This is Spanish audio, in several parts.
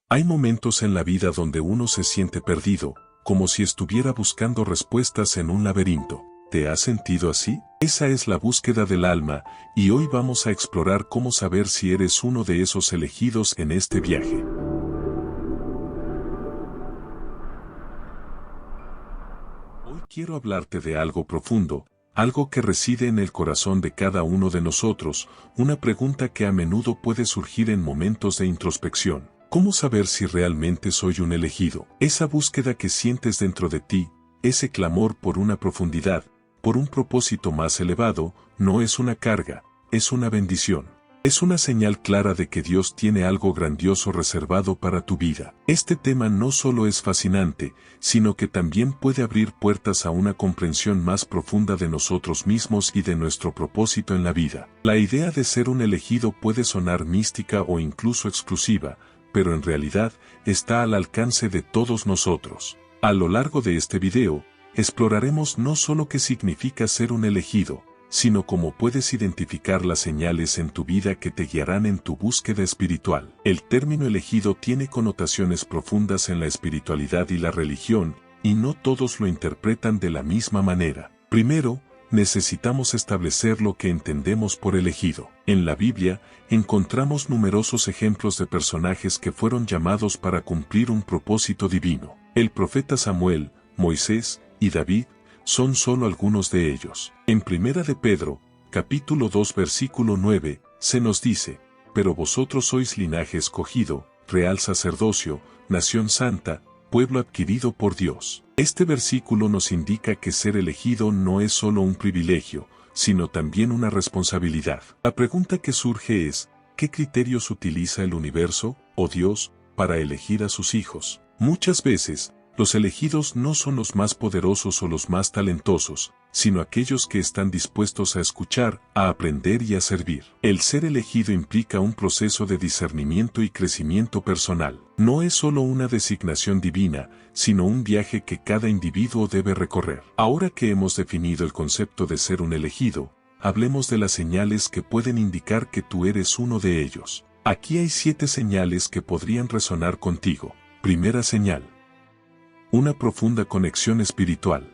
Hay momentos en la vida donde uno se siente perdido, como si estuviera buscando respuestas en un laberinto. ¿Te has sentido así? Esa es la búsqueda del alma, y hoy vamos a explorar cómo saber si eres uno de esos elegidos en este viaje. Hoy quiero hablarte de algo profundo, algo que reside en el corazón de cada uno de nosotros, una pregunta que a menudo puede surgir en momentos de introspección. ¿Cómo saber si realmente soy un elegido? Esa búsqueda que sientes dentro de ti, ese clamor por una profundidad, por un propósito más elevado, no es una carga, es una bendición. Es una señal clara de que Dios tiene algo grandioso reservado para tu vida. Este tema no solo es fascinante, sino que también puede abrir puertas a una comprensión más profunda de nosotros mismos y de nuestro propósito en la vida. La idea de ser un elegido puede sonar mística o incluso exclusiva, pero en realidad está al alcance de todos nosotros. A lo largo de este video, exploraremos no solo qué significa ser un elegido, sino cómo puedes identificar las señales en tu vida que te guiarán en tu búsqueda espiritual. El término elegido tiene connotaciones profundas en la espiritualidad y la religión, y no todos lo interpretan de la misma manera. Primero, necesitamos establecer lo que entendemos por elegido. En la Biblia, encontramos numerosos ejemplos de personajes que fueron llamados para cumplir un propósito divino. El profeta Samuel, Moisés y David son solo algunos de ellos. En Primera de Pedro, capítulo 2 versículo 9, se nos dice: pero vosotros sois linaje escogido, real sacerdocio, nación santa, pueblo adquirido por Dios. Este versículo nos indica que ser elegido no es solo un privilegio, sino también una responsabilidad. La pregunta que surge es, ¿qué criterios utiliza el universo, o Dios, para elegir a sus hijos? Muchas veces, los elegidos no son los más poderosos o los más talentosos, sino aquellos que están dispuestos a escuchar, a aprender y a servir. El ser elegido implica un proceso de discernimiento y crecimiento personal. No es solo una designación divina, sino un viaje que cada individuo debe recorrer. Ahora que hemos definido el concepto de ser un elegido, hablemos de las señales que pueden indicar que tú eres uno de ellos. Aquí hay 7 señales que podrían resonar contigo. Primera señal: una profunda conexión espiritual.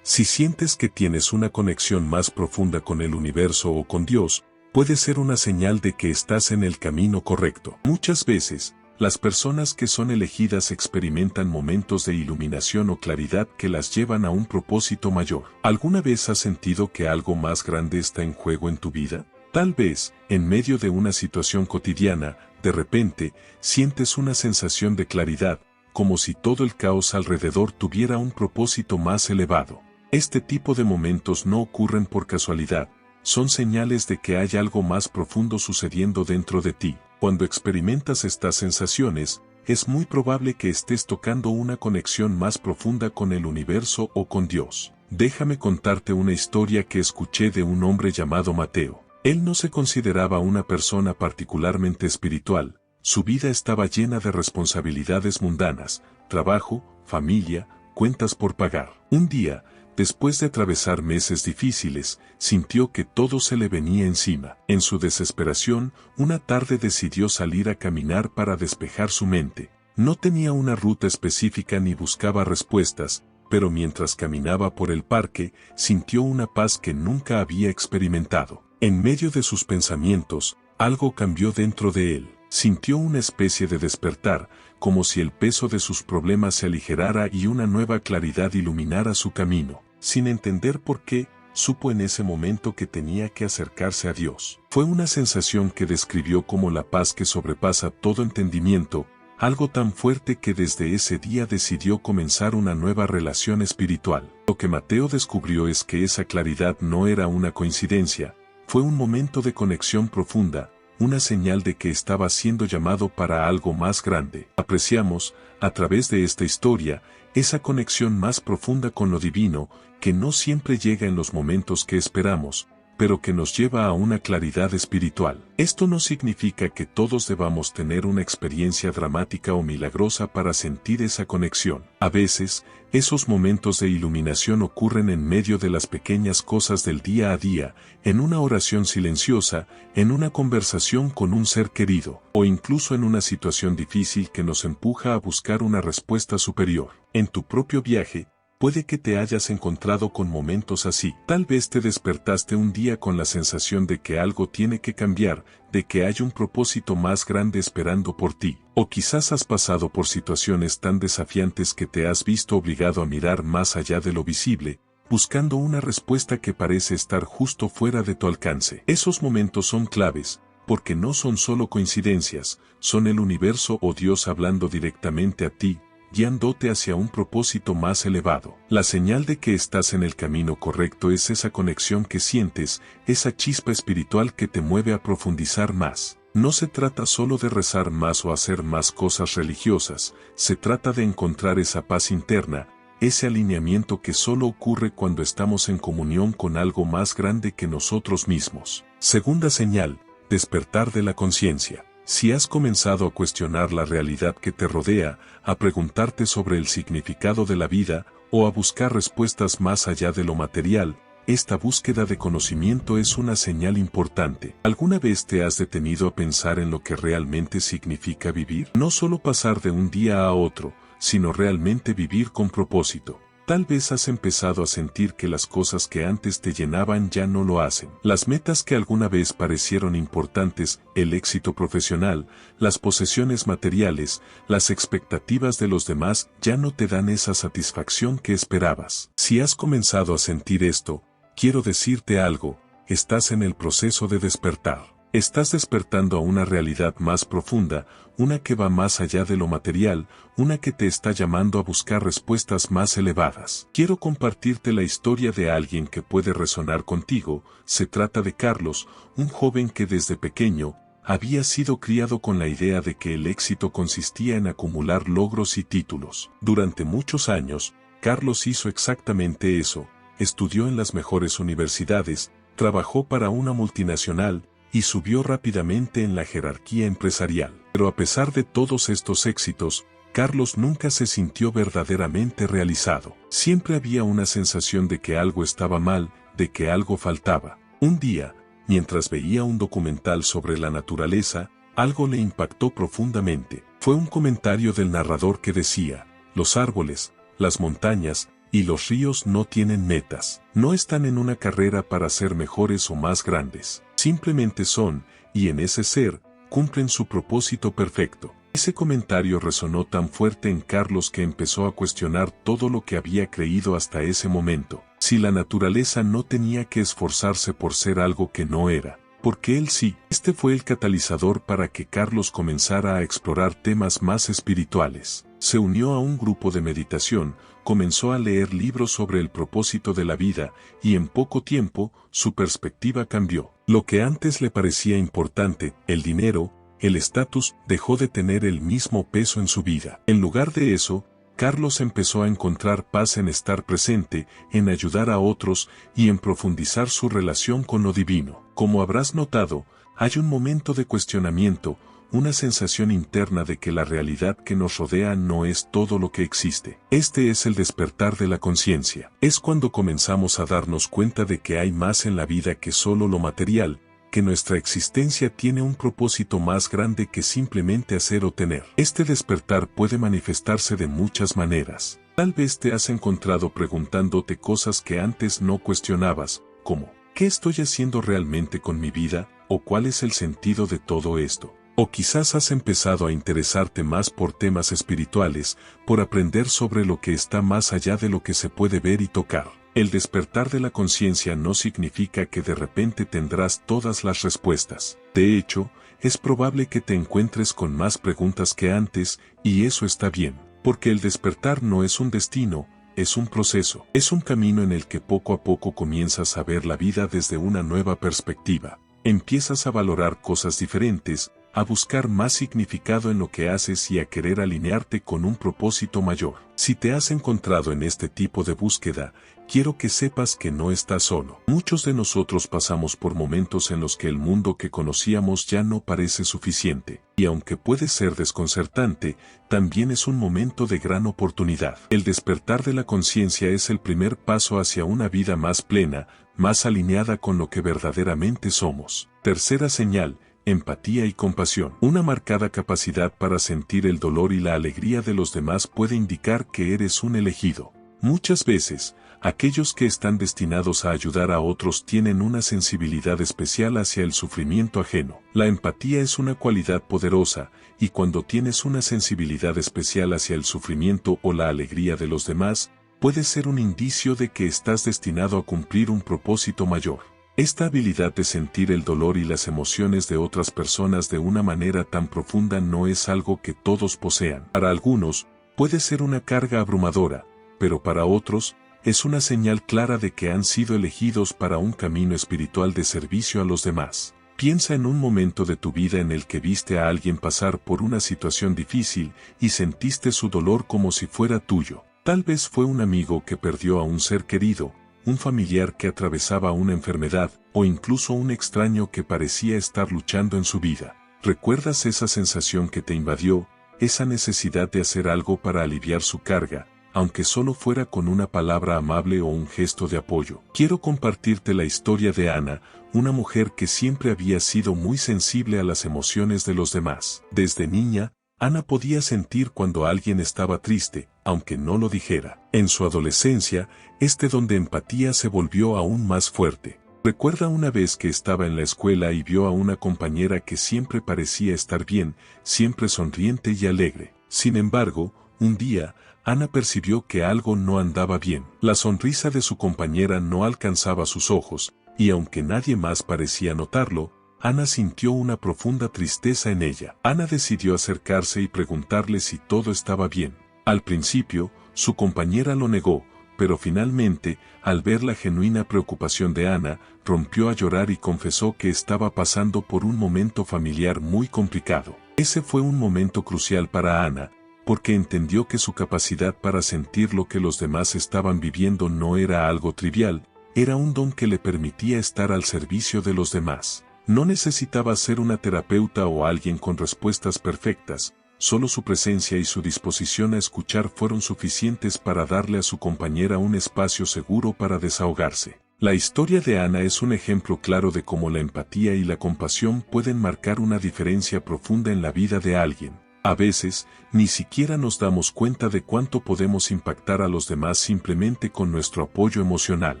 Si sientes que tienes una conexión más profunda con el universo o con Dios, puede ser una señal de que estás en el camino correcto. Muchas veces, las personas que son elegidas experimentan momentos de iluminación o claridad que las llevan a un propósito mayor. ¿Alguna vez has sentido que algo más grande está en juego en tu vida? Tal vez, en medio de una situación cotidiana, de repente, sientes una sensación de claridad, como si todo el caos alrededor tuviera un propósito más elevado. Este tipo de momentos no ocurren por casualidad, son señales de que hay algo más profundo sucediendo dentro de ti. Cuando experimentas estas sensaciones, es muy probable que estés tocando una conexión más profunda con el universo o con Dios. Déjame contarte una historia que escuché de un hombre llamado Mateo. Él no se consideraba una persona particularmente espiritual. Su vida estaba llena de responsabilidades mundanas, trabajo, familia, cuentas por pagar. Un día, después de atravesar meses difíciles, sintió que todo se le venía encima. En su desesperación, una tarde decidió salir a caminar para despejar su mente. No tenía una ruta específica ni buscaba respuestas, pero mientras caminaba por el parque, sintió una paz que nunca había experimentado. En medio de sus pensamientos, algo cambió dentro de él. Sintió una especie de despertar, como si el peso de sus problemas se aligerara y una nueva claridad iluminara su camino. Sin entender por qué, supo en ese momento que tenía que acercarse a Dios. Fue una sensación que describió como la paz que sobrepasa todo entendimiento, algo tan fuerte que desde ese día decidió comenzar una nueva relación espiritual. Lo que Mateo descubrió es que esa claridad no era una coincidencia, fue un momento de conexión profunda, una señal de que estaba siendo llamado para algo más grande. Apreciamos, a través de esta historia, esa conexión más profunda con lo divino, que no siempre llega en los momentos que esperamos, pero que nos lleva a una claridad espiritual. Esto no significa que todos debamos tener una experiencia dramática o milagrosa para sentir esa conexión. A veces, esos momentos de iluminación ocurren en medio de las pequeñas cosas del día a día, en una oración silenciosa, en una conversación con un ser querido, o incluso en una situación difícil que nos empuja a buscar una respuesta superior. En tu propio viaje, puede que te hayas encontrado con momentos así. Tal vez te despertaste un día con la sensación de que algo tiene que cambiar, de que hay un propósito más grande esperando por ti. O quizás has pasado por situaciones tan desafiantes que te has visto obligado a mirar más allá de lo visible, buscando una respuesta que parece estar justo fuera de tu alcance. Esos momentos son claves, porque no son solo coincidencias, son el universo o Dios hablando directamente a ti, guiándote hacia un propósito más elevado. La señal de que estás en el camino correcto es esa conexión que sientes, esa chispa espiritual que te mueve a profundizar más. No se trata solo de rezar más o hacer más cosas religiosas, se trata de encontrar esa paz interna, ese alineamiento que solo ocurre cuando estamos en comunión con algo más grande que nosotros mismos. Segunda señal, despertar de la conciencia. Si has comenzado a cuestionar la realidad que te rodea, a preguntarte sobre el significado de la vida, o a buscar respuestas más allá de lo material, esta búsqueda de conocimiento es una señal importante. ¿Alguna vez te has detenido a pensar en lo que realmente significa vivir? No solo pasar de un día a otro, sino realmente vivir con propósito. Tal vez has empezado a sentir que las cosas que antes te llenaban ya no lo hacen. Las metas que alguna vez parecieron importantes, el éxito profesional, las posesiones materiales, las expectativas de los demás ya no te dan esa satisfacción que esperabas. Si has comenzado a sentir esto, quiero decirte algo, estás en el proceso de despertar. Estás despertando a una realidad más profunda, una que va más allá de lo material, una que te está llamando a buscar respuestas más elevadas. Quiero compartirte la historia de alguien que puede resonar contigo. Se trata de Carlos, un joven que desde pequeño había sido criado con la idea de que el éxito consistía en acumular logros y títulos. Durante muchos años, Carlos hizo exactamente eso, estudió en las mejores universidades, trabajó para una multinacional, y subió rápidamente en la jerarquía empresarial. Pero a pesar de todos estos éxitos, Carlos nunca se sintió verdaderamente realizado. Siempre había una sensación de que algo estaba mal, de que algo faltaba. Un día, mientras veía un documental sobre la naturaleza, algo le impactó profundamente. Fue un comentario del narrador que decía: los árboles, las montañas y los ríos no tienen metas. No están en una carrera para ser mejores o más grandes. Simplemente son, y en ese ser, cumplen su propósito perfecto. Ese comentario resonó tan fuerte en Carlos que empezó a cuestionar todo lo que había creído hasta ese momento. Si la naturaleza no tenía que esforzarse por ser algo que no era, porque él sí. Este fue el catalizador para que Carlos comenzara a explorar temas más espirituales. Se unió a un grupo de meditación, comenzó a leer libros sobre el propósito de la vida, y en poco tiempo, su perspectiva cambió. Lo que antes le parecía importante, el dinero, el estatus, dejó de tener el mismo peso en su vida. En lugar de eso, Carlos empezó a encontrar paz en estar presente, en ayudar a otros y en profundizar su relación con lo divino. Como habrás notado, hay un momento de cuestionamiento, una sensación interna de que la realidad que nos rodea no es todo lo que existe. Este es el despertar de la conciencia. Es cuando comenzamos a darnos cuenta de que hay más en la vida que solo lo material, que nuestra existencia tiene un propósito más grande que simplemente hacer o tener. Este despertar puede manifestarse de muchas maneras. Tal vez te has encontrado preguntándote cosas que antes no cuestionabas, como ¿qué estoy haciendo realmente con mi vida? ¿O cuál es el sentido de todo esto? O quizás has empezado a interesarte más por temas espirituales, por aprender sobre lo que está más allá de lo que se puede ver y tocar. El despertar de la conciencia no significa que de repente tendrás todas las respuestas. De hecho, es probable que te encuentres con más preguntas que antes, y eso está bien, porque el despertar no es un destino, es un proceso. Es un camino en el que poco a poco comienzas a ver la vida desde una nueva perspectiva. Empiezas a valorar cosas diferentes, a buscar más significado en lo que haces y a querer alinearte con un propósito mayor. Si te has encontrado en este tipo de búsqueda, quiero que sepas que no estás solo. Muchos de nosotros pasamos por momentos en los que el mundo que conocíamos ya no parece suficiente, y aunque puede ser desconcertante, también es un momento de gran oportunidad. El despertar de la conciencia es el primer paso hacia una vida más plena, más alineada con lo que verdaderamente somos. Tercera señal: empatía y compasión. Una marcada capacidad para sentir el dolor y la alegría de los demás puede indicar que eres un elegido. Muchas veces, aquellos que están destinados a ayudar a otros tienen una sensibilidad especial hacia el sufrimiento ajeno. La empatía es una cualidad poderosa, y cuando tienes una sensibilidad especial hacia el sufrimiento o la alegría de los demás, puede ser un indicio de que estás destinado a cumplir un propósito mayor. Esta habilidad de sentir el dolor y las emociones de otras personas de una manera tan profunda no es algo que todos posean. Para algunos, puede ser una carga abrumadora, pero para otros, es una señal clara de que han sido elegidos para un camino espiritual de servicio a los demás. Piensa en un momento de tu vida en el que viste a alguien pasar por una situación difícil y sentiste su dolor como si fuera tuyo. Tal vez fue un amigo que perdió a un ser querido, un familiar que atravesaba una enfermedad, o incluso un extraño que parecía estar luchando en su vida. ¿Recuerdas esa sensación que te invadió, esa necesidad de hacer algo para aliviar su carga, aunque solo fuera con una palabra amable o un gesto de apoyo? Quiero compartirte la historia de Ana, una mujer que siempre había sido muy sensible a las emociones de los demás. Desde niña, Ana podía sentir cuando alguien estaba triste, aunque no lo dijera. En su adolescencia, este don de empatía se volvió aún más fuerte. Recuerda una vez que estaba en la escuela y vio a una compañera que siempre parecía estar bien, siempre sonriente y alegre. Sin embargo, un día, Ana percibió que algo no andaba bien. La sonrisa de su compañera no alcanzaba sus ojos, y aunque nadie más parecía notarlo, Ana sintió una profunda tristeza en ella. Ana decidió acercarse y preguntarle si todo estaba bien. Al principio, su compañera lo negó, pero finalmente, al ver la genuina preocupación de Ana, rompió a llorar y confesó que estaba pasando por un momento familiar muy complicado. Ese fue un momento crucial para Ana, porque entendió que su capacidad para sentir lo que los demás estaban viviendo no era algo trivial, era un don que le permitía estar al servicio de los demás. No necesitaba ser una terapeuta o alguien con respuestas perfectas, solo su presencia y su disposición a escuchar fueron suficientes para darle a su compañera un espacio seguro para desahogarse. La historia de Ana es un ejemplo claro de cómo la empatía y la compasión pueden marcar una diferencia profunda en la vida de alguien. A veces, ni siquiera nos damos cuenta de cuánto podemos impactar a los demás simplemente con nuestro apoyo emocional.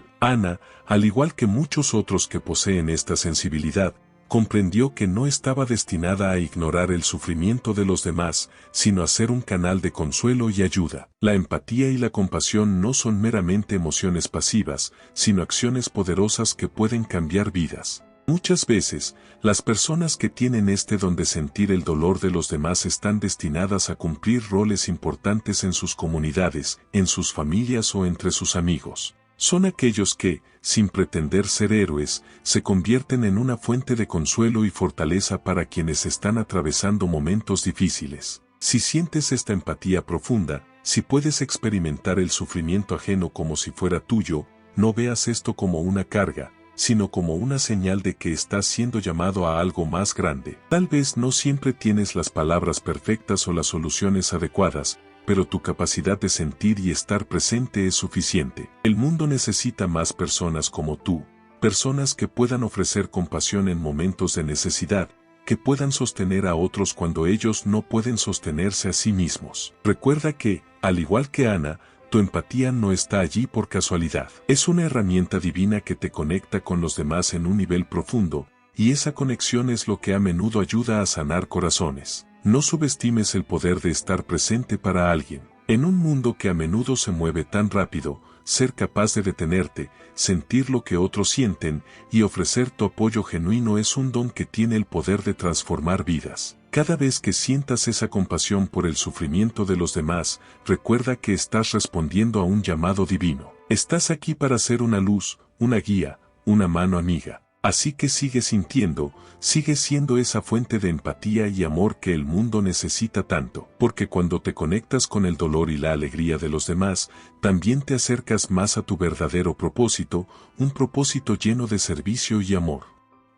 Ana, al igual que muchos otros que poseen esta sensibilidad, comprendió que no estaba destinada a ignorar el sufrimiento de los demás, sino a ser un canal de consuelo y ayuda. La empatía y la compasión no son meramente emociones pasivas, sino acciones poderosas que pueden cambiar vidas. Muchas veces, las personas que tienen este don de sentir el dolor de los demás están destinadas a cumplir roles importantes en sus comunidades, en sus familias o entre sus amigos. Son aquellos que, sin pretender ser héroes, se convierten en una fuente de consuelo y fortaleza para quienes están atravesando momentos difíciles. Si sientes esta empatía profunda, si puedes experimentar el sufrimiento ajeno como si fuera tuyo, no veas esto como una carga, sino como una señal de que estás siendo llamado a algo más grande. Tal vez no siempre tienes las palabras perfectas o las soluciones adecuadas, pero tu capacidad de sentir y estar presente es suficiente. El mundo necesita más personas como tú, personas que puedan ofrecer compasión en momentos de necesidad, que puedan sostener a otros cuando ellos no pueden sostenerse a sí mismos. Recuerda que, al igual que Ana, tu empatía no está allí por casualidad. Es una herramienta divina que te conecta con los demás en un nivel profundo, y esa conexión es lo que a menudo ayuda a sanar corazones. No subestimes el poder de estar presente para alguien. En un mundo que a menudo se mueve tan rápido, ser capaz de detenerte, sentir lo que otros sienten y ofrecer tu apoyo genuino es un don que tiene el poder de transformar vidas. Cada vez que sientas esa compasión por el sufrimiento de los demás, recuerda que estás respondiendo a un llamado divino. Estás aquí para ser una luz, una guía, una mano amiga. Así que sigue sintiendo, sigue siendo esa fuente de empatía y amor que el mundo necesita tanto, porque cuando te conectas con el dolor y la alegría de los demás, también te acercas más a tu verdadero propósito, un propósito lleno de servicio y amor.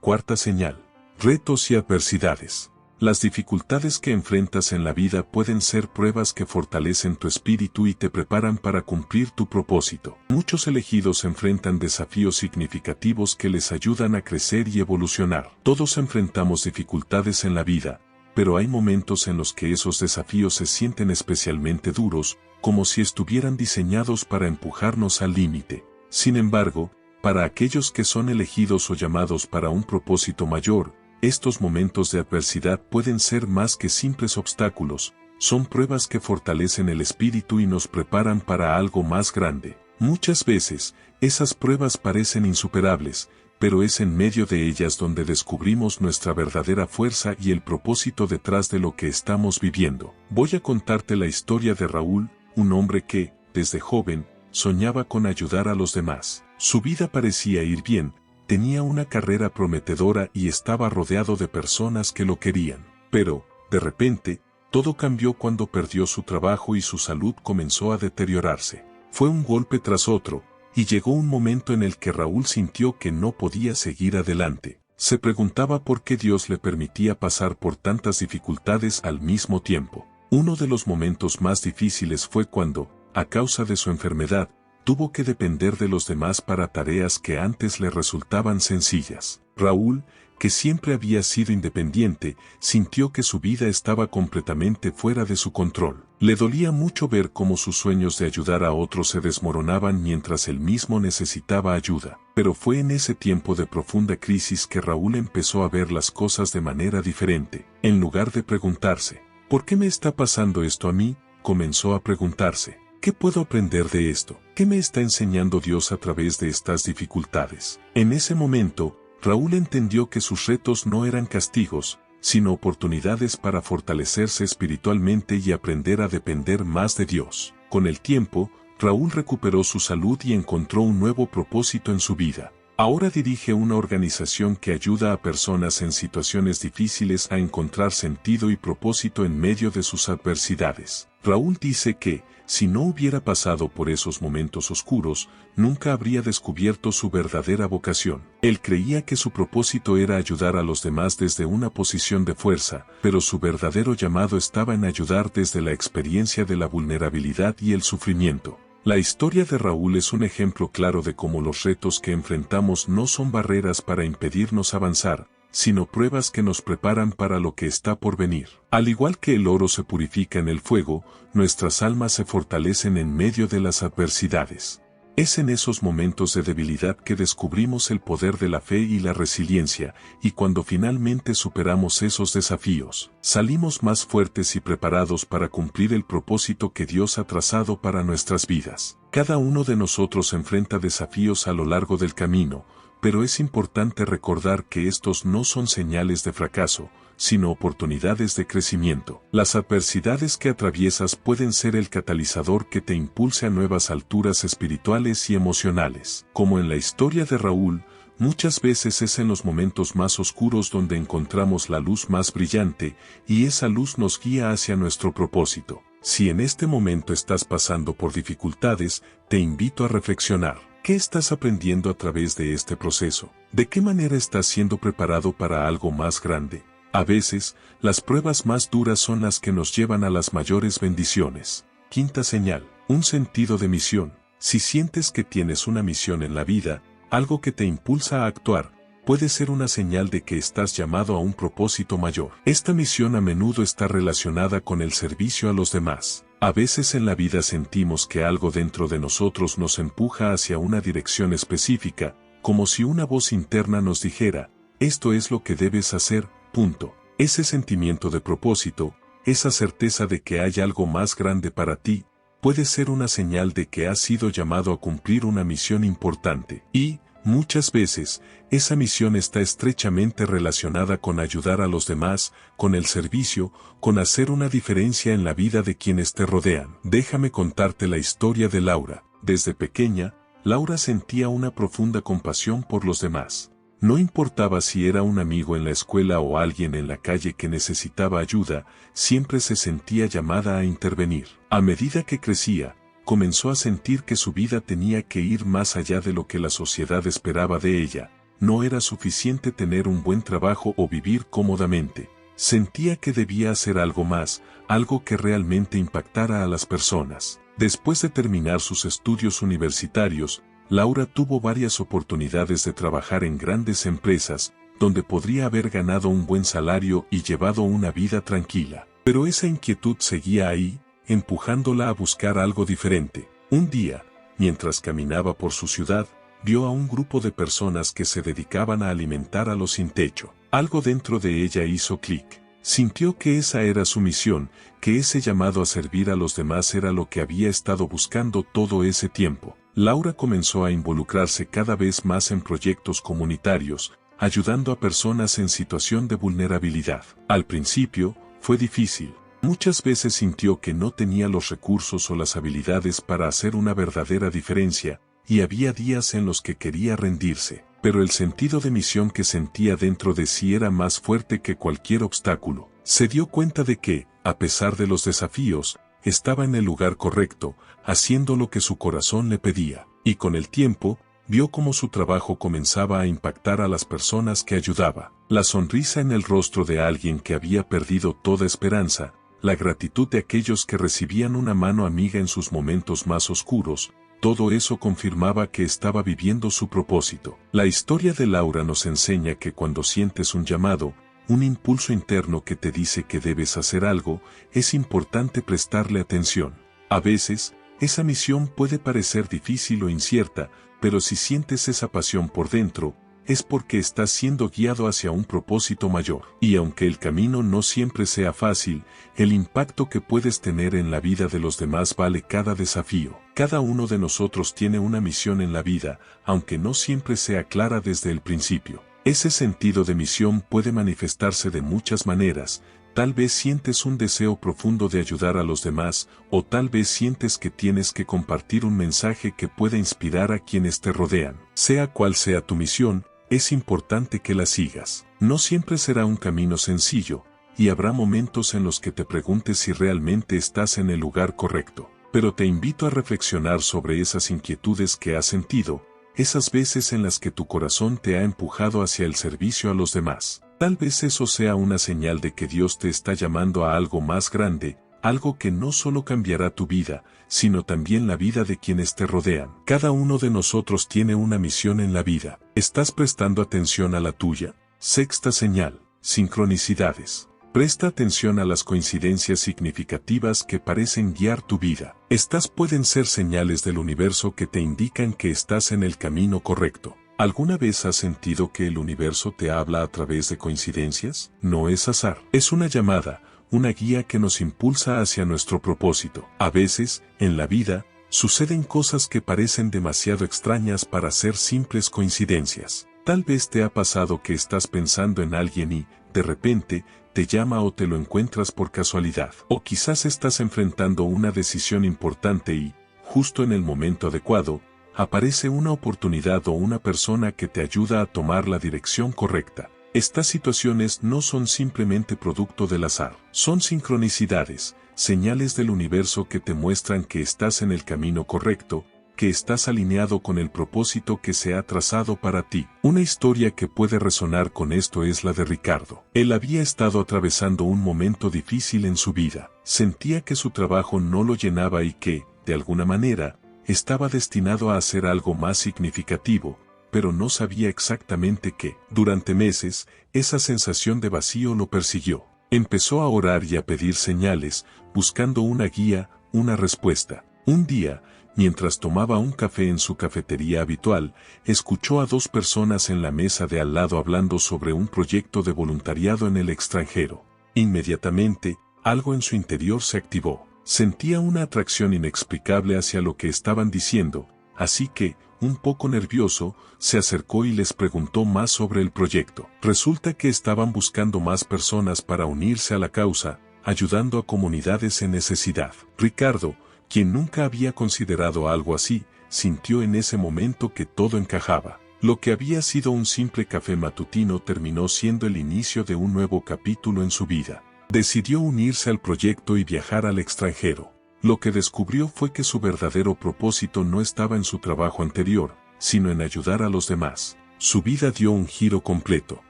Cuarta señal. Retos y adversidades. Las dificultades que enfrentas en la vida pueden ser pruebas que fortalecen tu espíritu y te preparan para cumplir tu propósito. Muchos elegidos enfrentan desafíos significativos que les ayudan a crecer y evolucionar. Todos enfrentamos dificultades en la vida, pero hay momentos en los que esos desafíos se sienten especialmente duros, como si estuvieran diseñados para empujarnos al límite. Sin embargo, para aquellos que son elegidos o llamados para un propósito mayor, estos momentos de adversidad pueden ser más que simples obstáculos, son pruebas que fortalecen el espíritu y nos preparan para algo más grande. Muchas veces, esas pruebas parecen insuperables, pero es en medio de ellas donde descubrimos nuestra verdadera fuerza y el propósito detrás de lo que estamos viviendo. Voy a contarte la historia de Raúl, un hombre que, desde joven, soñaba con ayudar a los demás. Su vida parecía ir bien. Tenía una carrera prometedora y estaba rodeado de personas que lo querían. Pero, de repente, todo cambió cuando perdió su trabajo y su salud comenzó a deteriorarse. Fue un golpe tras otro, y llegó un momento en el que Raúl sintió que no podía seguir adelante. Se preguntaba por qué Dios le permitía pasar por tantas dificultades al mismo tiempo. Uno de los momentos más difíciles fue cuando, a causa de su enfermedad, tuvo que depender de los demás para tareas que antes le resultaban sencillas. Raúl, que siempre había sido independiente, sintió que su vida estaba completamente fuera de su control. Le dolía mucho ver cómo sus sueños de ayudar a otros se desmoronaban mientras él mismo necesitaba ayuda. Pero fue en ese tiempo de profunda crisis que Raúl empezó a ver las cosas de manera diferente. En lugar de preguntarse, ¿por qué me está pasando esto a mí?, comenzó a preguntarse, ¿qué puedo aprender de esto? ¿Qué me está enseñando Dios a través de estas dificultades? En ese momento, Raúl entendió que sus retos no eran castigos, sino oportunidades para fortalecerse espiritualmente y aprender a depender más de Dios. Con el tiempo, Raúl recuperó su salud y encontró un nuevo propósito en su vida. Ahora dirige una organización que ayuda a personas en situaciones difíciles a encontrar sentido y propósito en medio de sus adversidades. Raúl dice que, si no hubiera pasado por esos momentos oscuros, nunca habría descubierto su verdadera vocación. Él creía que su propósito era ayudar a los demás desde una posición de fuerza, pero su verdadero llamado estaba en ayudar desde la experiencia de la vulnerabilidad y el sufrimiento. La historia de Raúl es un ejemplo claro de cómo los retos que enfrentamos no son barreras para impedirnos avanzar, sino pruebas que nos preparan para lo que está por venir. Al igual que el oro se purifica en el fuego, nuestras almas se fortalecen en medio de las adversidades. Es en esos momentos de debilidad que descubrimos el poder de la fe y la resiliencia, y cuando finalmente superamos esos desafíos, salimos más fuertes y preparados para cumplir el propósito que Dios ha trazado para nuestras vidas. Cada uno de nosotros enfrenta desafíos a lo largo del camino, pero es importante recordar que estos no son señales de fracaso, sino oportunidades de crecimiento. Las adversidades que atraviesas pueden ser el catalizador que te impulse a nuevas alturas espirituales y emocionales. Como en la historia de Raúl, muchas veces es en los momentos más oscuros donde encontramos la luz más brillante, y esa luz nos guía hacia nuestro propósito. Si en este momento estás pasando por dificultades, te invito a reflexionar. ¿Qué estás aprendiendo a través de este proceso? ¿De qué manera estás siendo preparado para algo más grande? A veces, las pruebas más duras son las que nos llevan a las mayores bendiciones. Quinta señal, un sentido de misión. Si sientes que tienes una misión en la vida, algo que te impulsa a actuar, puede ser una señal de que estás llamado a un propósito mayor. Esta misión a menudo está relacionada con el servicio a los demás. A veces en la vida sentimos que algo dentro de nosotros nos empuja hacia una dirección específica, como si una voz interna nos dijera, esto es lo que debes hacer, punto. Ese sentimiento de propósito, esa certeza de que hay algo más grande para ti, puede ser una señal de que has sido llamado a cumplir una misión importante. Y, muchas veces, esa misión está estrechamente relacionada con ayudar a los demás, con el servicio, con hacer una diferencia en la vida de quienes te rodean. Déjame contarte la historia de Laura. Desde pequeña, Laura sentía una profunda compasión por los demás. No importaba si era un amigo en la escuela o alguien en la calle que necesitaba ayuda, siempre se sentía llamada a intervenir. A medida que crecía, comenzó a sentir que su vida tenía que ir más allá de lo que la sociedad esperaba de ella. No era suficiente tener un buen trabajo o vivir cómodamente. Sentía que debía hacer algo más, algo que realmente impactara a las personas. Después de terminar sus estudios universitarios, Laura tuvo varias oportunidades de trabajar en grandes empresas, donde podría haber ganado un buen salario y llevado una vida tranquila. Pero esa inquietud seguía ahí, empujándola a buscar algo diferente. Un día, mientras caminaba por su ciudad, vio a un grupo de personas que se dedicaban a alimentar a los sin techo. Algo dentro de ella hizo clic. Sintió que esa era su misión, que ese llamado a servir a los demás era lo que había estado buscando todo ese tiempo. Laura comenzó a involucrarse cada vez más en proyectos comunitarios, ayudando a personas en situación de vulnerabilidad. Al principio, fue difícil. Muchas veces sintió que no tenía los recursos o las habilidades para hacer una verdadera diferencia, y había días en los que quería rendirse. Pero el sentido de misión que sentía dentro de sí era más fuerte que cualquier obstáculo. Se dio cuenta de que, a pesar de los desafíos, estaba en el lugar correcto, haciendo lo que su corazón le pedía. Y con el tiempo, vio cómo su trabajo comenzaba a impactar a las personas que ayudaba. La sonrisa en el rostro de alguien que había perdido toda esperanza, la gratitud de aquellos que recibían una mano amiga en sus momentos más oscuros, todo eso confirmaba que estaba viviendo su propósito. La historia de Laura nos enseña que cuando sientes un llamado, un impulso interno que te dice que debes hacer algo, es importante prestarle atención. A veces, esa misión puede parecer difícil o incierta, pero si sientes esa pasión por dentro, es porque estás siendo guiado hacia un propósito mayor. Y aunque el camino no siempre sea fácil, el impacto que puedes tener en la vida de los demás vale cada desafío. Cada uno de nosotros tiene una misión en la vida, aunque no siempre sea clara desde el principio. Ese sentido de misión puede manifestarse de muchas maneras. Tal vez sientes un deseo profundo de ayudar a los demás, o tal vez sientes que tienes que compartir un mensaje que pueda inspirar a quienes te rodean. Sea cual sea tu misión, es importante que la sigas. No siempre será un camino sencillo, y habrá momentos en los que te preguntes si realmente estás en el lugar correcto. Pero te invito a reflexionar sobre esas inquietudes que has sentido, esas veces en las que tu corazón te ha empujado hacia el servicio a los demás. Tal vez eso sea una señal de que Dios te está llamando a algo más grande, algo que no solo cambiará tu vida, sino también la vida de quienes te rodean. Cada uno de nosotros tiene una misión en la vida. ¿Estás prestando atención a la tuya? Sexta señal: sincronicidades. Presta atención a las coincidencias significativas que parecen guiar tu vida. Estas pueden ser señales del universo que te indican que estás en el camino correcto. ¿Alguna vez has sentido que el universo te habla a través de coincidencias? No es azar, es una llamada, una guía que nos impulsa hacia nuestro propósito. A veces, en la vida, suceden cosas que parecen demasiado extrañas para ser simples coincidencias. Tal vez te ha pasado que estás pensando en alguien y, de repente, te llama o te lo encuentras por casualidad. O quizás estás enfrentando una decisión importante y, justo en el momento adecuado, aparece una oportunidad o una persona que te ayuda a tomar la dirección correcta. Estas situaciones no son simplemente producto del azar, son sincronicidades, señales del universo que te muestran que estás en el camino correcto, que estás alineado con el propósito que se ha trazado para ti. Una historia que puede resonar con esto es la de Ricardo. Él había estado atravesando un momento difícil en su vida. Sentía que su trabajo no lo llenaba y que, de alguna manera, estaba destinado a hacer algo más significativo, pero no sabía exactamente qué. Durante meses, esa sensación de vacío lo persiguió. Empezó a orar y a pedir señales, buscando una guía, una respuesta. Un día, mientras tomaba un café en su cafetería habitual, escuchó a dos personas en la mesa de al lado hablando sobre un proyecto de voluntariado en el extranjero. Inmediatamente, algo en su interior se activó. Sentía una atracción inexplicable hacia lo que estaban diciendo, así que, un poco nervioso, se acercó y les preguntó más sobre el proyecto. Resulta que estaban buscando más personas para unirse a la causa, ayudando a comunidades en necesidad. Ricardo, quien nunca había considerado algo así, sintió en ese momento que todo encajaba. Lo que había sido un simple café matutino terminó siendo el inicio de un nuevo capítulo en su vida. Decidió unirse al proyecto y viajar al extranjero. Lo que descubrió fue que su verdadero propósito no estaba en su trabajo anterior, sino en ayudar a los demás. Su vida dio un giro completo.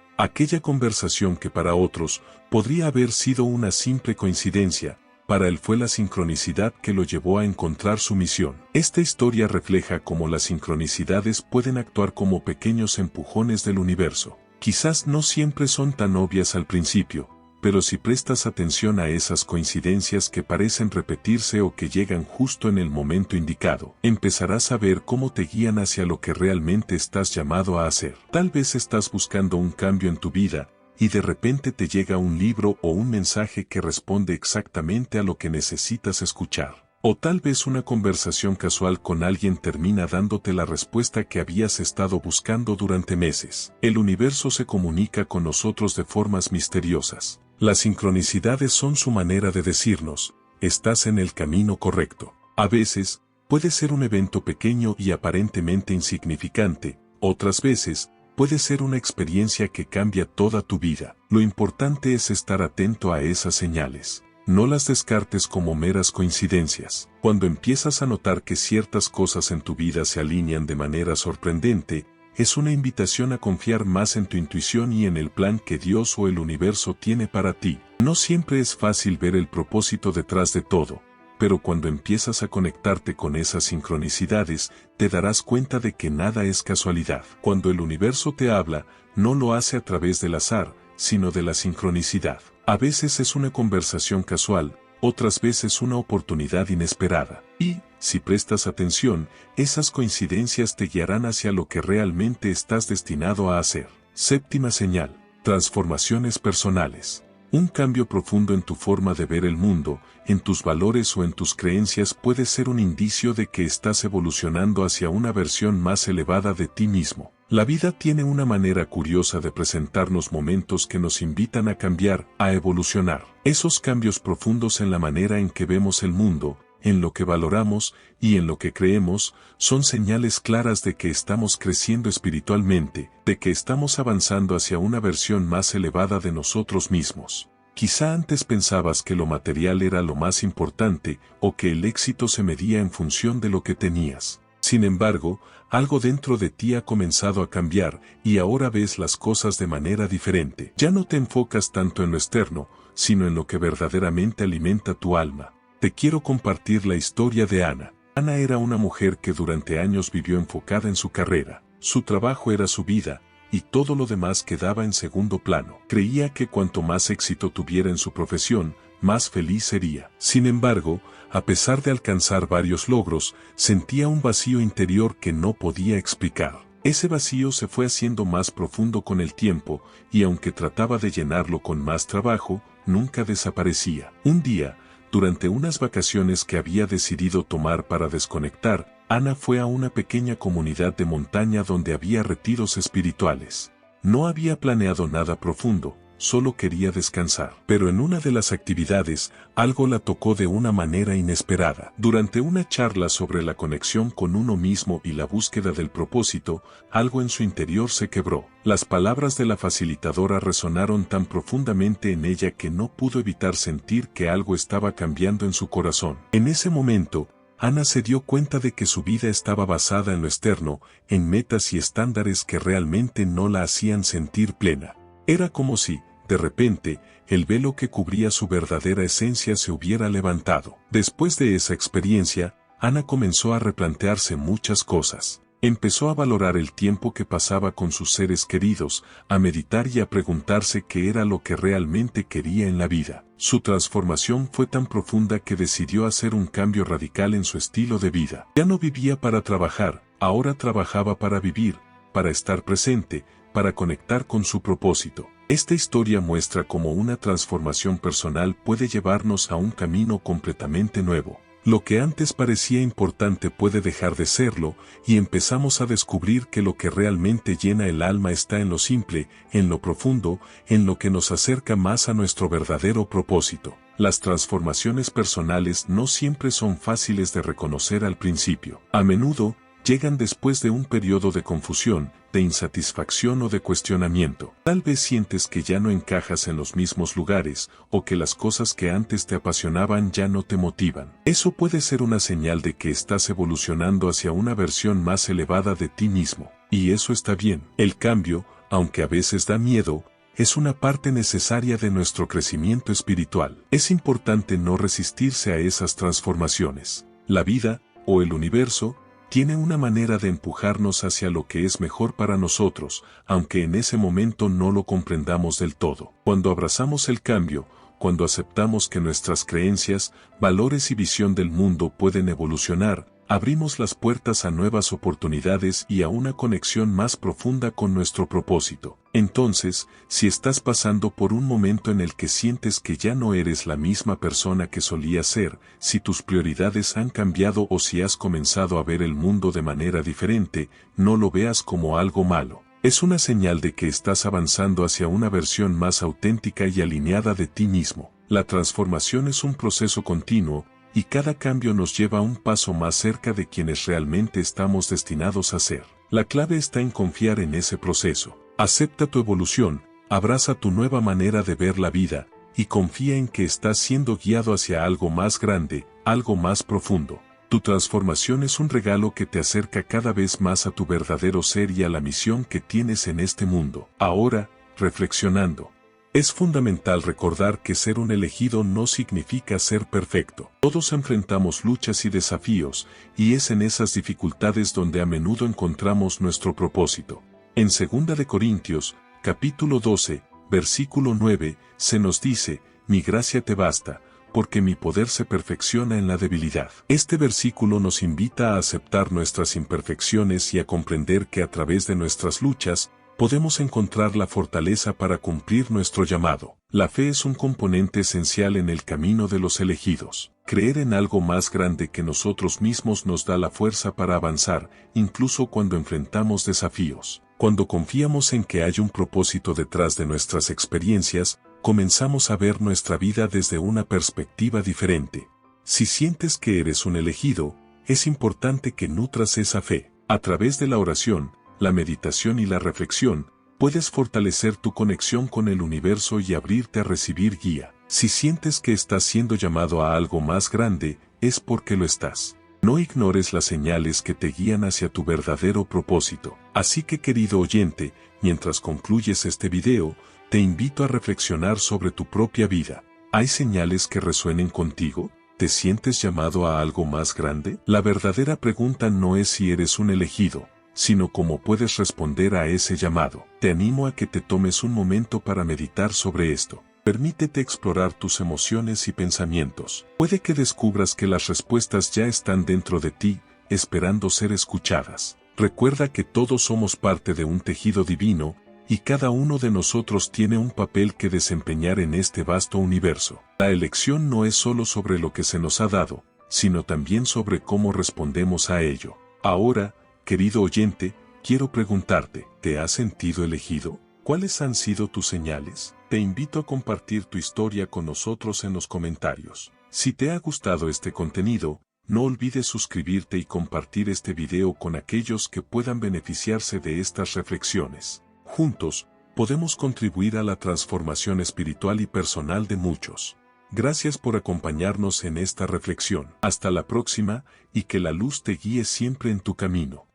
Aquella conversación que para otros podría haber sido una simple coincidencia, para él fue la sincronicidad que lo llevó a encontrar su misión. Esta historia refleja cómo las sincronicidades pueden actuar como pequeños empujones del universo. Quizás no siempre son tan obvias al principio, pero si prestas atención a esas coincidencias que parecen repetirse o que llegan justo en el momento indicado, empezarás a ver cómo te guían hacia lo que realmente estás llamado a hacer. Tal vez estás buscando un cambio en tu vida, y de repente te llega un libro o un mensaje que responde exactamente a lo que necesitas escuchar. O tal vez una conversación casual con alguien termina dándote la respuesta que habías estado buscando durante meses. El universo se comunica con nosotros de formas misteriosas. Las sincronicidades son su manera de decirnos, estás en el camino correcto. A veces, puede ser un evento pequeño y aparentemente insignificante, otras veces, puede ser una experiencia que cambia toda tu vida. Lo importante es estar atento a esas señales. No las descartes como meras coincidencias. Cuando empiezas a notar que ciertas cosas en tu vida se alinean de manera sorprendente, es una invitación a confiar más en tu intuición y en el plan que Dios o el universo tiene para ti. No siempre es fácil ver el propósito detrás de todo, pero cuando empiezas a conectarte con esas sincronicidades, te darás cuenta de que nada es casualidad. Cuando el universo te habla, no lo hace a través del azar, sino de la sincronicidad. A veces es una conversación casual, otras veces una oportunidad inesperada. Y, si prestas atención, esas coincidencias te guiarán hacia lo que realmente estás destinado a hacer. Séptima señal: transformaciones personales. Un cambio profundo en tu forma de ver el mundo, en tus valores o en tus creencias puede ser un indicio de que estás evolucionando hacia una versión más elevada de ti mismo. La vida tiene una manera curiosa de presentarnos momentos que nos invitan a cambiar, a evolucionar. Esos cambios profundos en la manera en que vemos el mundo, en lo que valoramos y en lo que creemos, son señales claras de que estamos creciendo espiritualmente, de que estamos avanzando hacia una versión más elevada de nosotros mismos. Quizá antes pensabas que lo material era lo más importante o que el éxito se medía en función de lo que tenías. Sin embargo, algo dentro de ti ha comenzado a cambiar y ahora ves las cosas de manera diferente. Ya no te enfocas tanto en lo externo, sino en lo que verdaderamente alimenta tu alma. Te quiero compartir la historia de Ana. Ana era una mujer que durante años vivió enfocada en su carrera. Su trabajo era su vida, y todo lo demás quedaba en segundo plano. Creía que cuanto más éxito tuviera en su profesión, más feliz sería. Sin embargo, a pesar de alcanzar varios logros, sentía un vacío interior que no podía explicar. Ese vacío se fue haciendo más profundo con el tiempo, y aunque trataba de llenarlo con más trabajo, nunca desaparecía. Un día, durante unas vacaciones que había decidido tomar para desconectar, Ana fue a una pequeña comunidad de montaña donde había retiros espirituales. No había planeado nada profundo, solo quería descansar. Pero en una de las actividades, algo la tocó de una manera inesperada. Durante una charla sobre la conexión con uno mismo y la búsqueda del propósito, algo en su interior se quebró. Las palabras de la facilitadora resonaron tan profundamente en ella que no pudo evitar sentir que algo estaba cambiando en su corazón. En ese momento, Ana se dio cuenta de que su vida estaba basada en lo externo, en metas y estándares que realmente no la hacían sentir plena. Era como si, de repente, el velo que cubría su verdadera esencia se hubiera levantado. Después de esa experiencia, Ana comenzó a replantearse muchas cosas. Empezó a valorar el tiempo que pasaba con sus seres queridos, a meditar y a preguntarse qué era lo que realmente quería en la vida. Su transformación fue tan profunda que decidió hacer un cambio radical en su estilo de vida. Ya no vivía para trabajar, ahora trabajaba para vivir, para estar presente, para conectar con su propósito. Esta historia muestra cómo una transformación personal puede llevarnos a un camino completamente nuevo. Lo que antes parecía importante puede dejar de serlo, y empezamos a descubrir que lo que realmente llena el alma está en lo simple, en lo profundo, en lo que nos acerca más a nuestro verdadero propósito. Las transformaciones personales no siempre son fáciles de reconocer al principio. A menudo, llegan después de un periodo de confusión, de insatisfacción o de cuestionamiento. Tal vez sientes que ya no encajas en los mismos lugares, o que las cosas que antes te apasionaban ya no te motivan. Eso puede ser una señal de que estás evolucionando hacia una versión más elevada de ti mismo. Y eso está bien. El cambio, aunque a veces da miedo, es una parte necesaria de nuestro crecimiento espiritual. Es importante no resistirse a esas transformaciones. La vida, o el universo, tiene una manera de empujarnos hacia lo que es mejor para nosotros, aunque en ese momento no lo comprendamos del todo. Cuando abrazamos el cambio, cuando aceptamos que nuestras creencias, valores y visión del mundo pueden evolucionar, abrimos las puertas a nuevas oportunidades y a una conexión más profunda con nuestro propósito. Entonces, si estás pasando por un momento en el que sientes que ya no eres la misma persona que solías ser, si tus prioridades han cambiado o si has comenzado a ver el mundo de manera diferente, no lo veas como algo malo. Es una señal de que estás avanzando hacia una versión más auténtica y alineada de ti mismo. La transformación es un proceso continuo, y cada cambio nos lleva un paso más cerca de quienes realmente estamos destinados a ser. La clave está en confiar en ese proceso. Acepta tu evolución, abraza tu nueva manera de ver la vida, y confía en que estás siendo guiado hacia algo más grande, algo más profundo. Tu transformación es un regalo que te acerca cada vez más a tu verdadero ser y a la misión que tienes en este mundo. Ahora, reflexionando. Es fundamental recordar que ser un elegido no significa ser perfecto. Todos enfrentamos luchas y desafíos, y es en esas dificultades donde a menudo encontramos nuestro propósito. En 2 de Corintios, capítulo 12, versículo 9, se nos dice, «Mi gracia te basta, porque mi poder se perfecciona en la debilidad». Este versículo nos invita a aceptar nuestras imperfecciones y a comprender que a través de nuestras luchas, podemos encontrar la fortaleza para cumplir nuestro llamado. La fe es un componente esencial en el camino de los elegidos. Creer en algo más grande que nosotros mismos nos da la fuerza para avanzar, incluso cuando enfrentamos desafíos. Cuando confiamos en que hay un propósito detrás de nuestras experiencias, comenzamos a ver nuestra vida desde una perspectiva diferente. Si sientes que eres un elegido, es importante que nutras esa fe. A través de la oración, la meditación y la reflexión, puedes fortalecer tu conexión con el universo y abrirte a recibir guía. Si sientes que estás siendo llamado a algo más grande, es porque lo estás. No ignores las señales que te guían hacia tu verdadero propósito. Así que, querido oyente, mientras concluyes este video, te invito a reflexionar sobre tu propia vida. ¿Hay señales que resuenen contigo? ¿Te sientes llamado a algo más grande? La verdadera pregunta no es si eres un elegido, sino cómo puedes responder a ese llamado. Te animo a que te tomes un momento para meditar sobre esto. Permítete explorar tus emociones y pensamientos. Puede que descubras que las respuestas ya están dentro de ti, esperando ser escuchadas. Recuerda que todos somos parte de un tejido divino, y cada uno de nosotros tiene un papel que desempeñar en este vasto universo. La elección no es solo sobre lo que se nos ha dado, sino también sobre cómo respondemos a ello. Ahora, querido oyente, quiero preguntarte, ¿te has sentido elegido? ¿Cuáles han sido tus señales? Te invito a compartir tu historia con nosotros en los comentarios. Si te ha gustado este contenido, no olvides suscribirte y compartir este video con aquellos que puedan beneficiarse de estas reflexiones. Juntos, podemos contribuir a la transformación espiritual y personal de muchos. Gracias por acompañarnos en esta reflexión. Hasta la próxima, y que la luz te guíe siempre en tu camino.